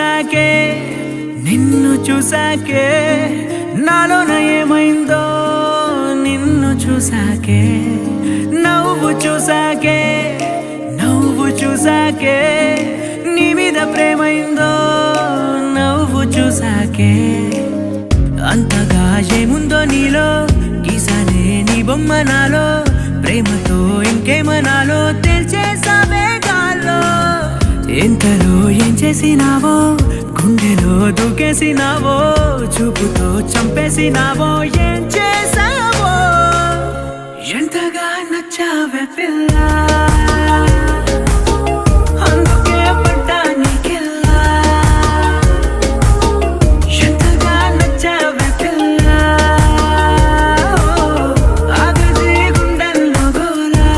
చూసాకే నిన్ను చూసాకే నాలోన ఏమైందో నిన్ను చూసాకే నవ్వు చూసాకే నీ మీద ప్రేమైందో నవ్వు చూసాకే అంతగా ఏముందో నీలో గీసానే నీ బొమ్మ నాలో ప్రేమతో ఇంకేమనాలో తెలిచేసావే గాల్లో ఎంతలో ఏం చేసినావో గుండెలో దూకేసినావో చూపుతో చంపేసినావో ఏం చేసావో ఎంతగా నచ్చావే పిల్ల అందుకే పడ్డా నీకెల్లా ఎంతగా నచ్చావే పిల్ల ఆగది గుండెల్లో గోలా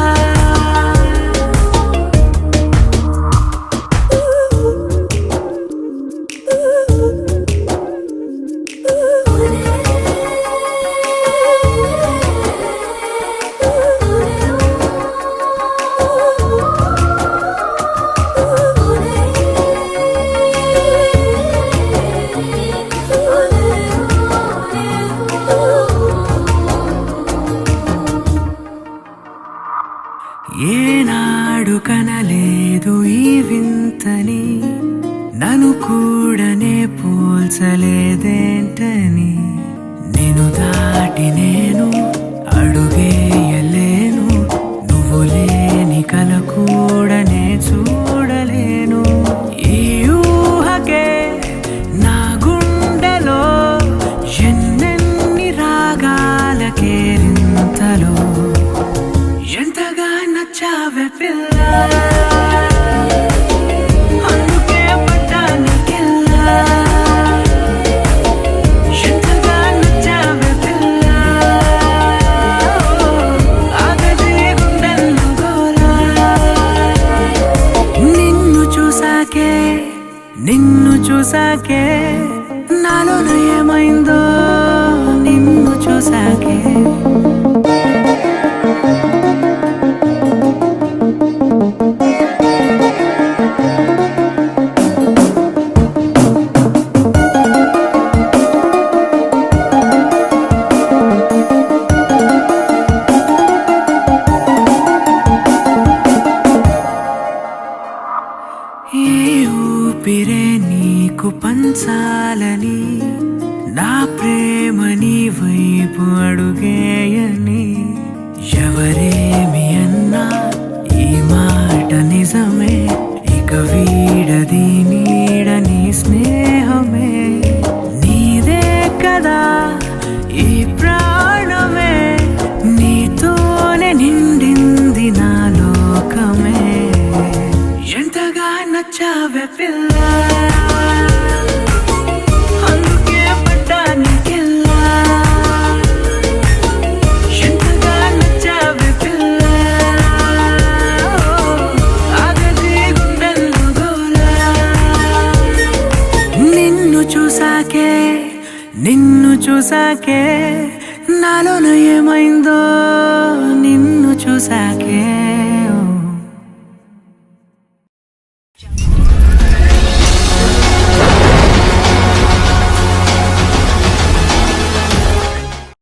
ఏనాడు కనలేదు ఈ వింతని నన్ను కూడానే పోల్చలేదేంటని నేను దాటి నేను అడుగేయలేను నువ్వు లేని కల కూడానే చూడలేను ఈ ఊహకే నా గుండెలో ఎన్నెన్ని రాగాలకేరింతలో ఎంతగా నచ్చావే పిల్ల అందుకే పడ్డా నీకెల్లా ఎంతగా నచ్చావే పిల్ల ఆగది గుండెల్లో గోలా నిన్ను చూసాకే నాలోన ఏమైందో నిన్ను చూసాకే ఏ ఊపిరే నీకు పంచాలని నా ప్రేమ నీ వైపు అడుగేయని ఎవరేమి అన్నా ఈ మాట నిజమే ఇక వీడది నీడని స్నేహమే నీదే కదా ఈ ప్రాణమే నీతోనే నిండింది నా లోకమే ఎంతగా నచ్చావే పిల్ల అందుకే పడ్డా నీకెల్లా ఎంతగా నచ్చావే పిల్ల ఆగది గుండెల్లో గోలా నిన్ను చూసాకే నాలోన ఏమైందో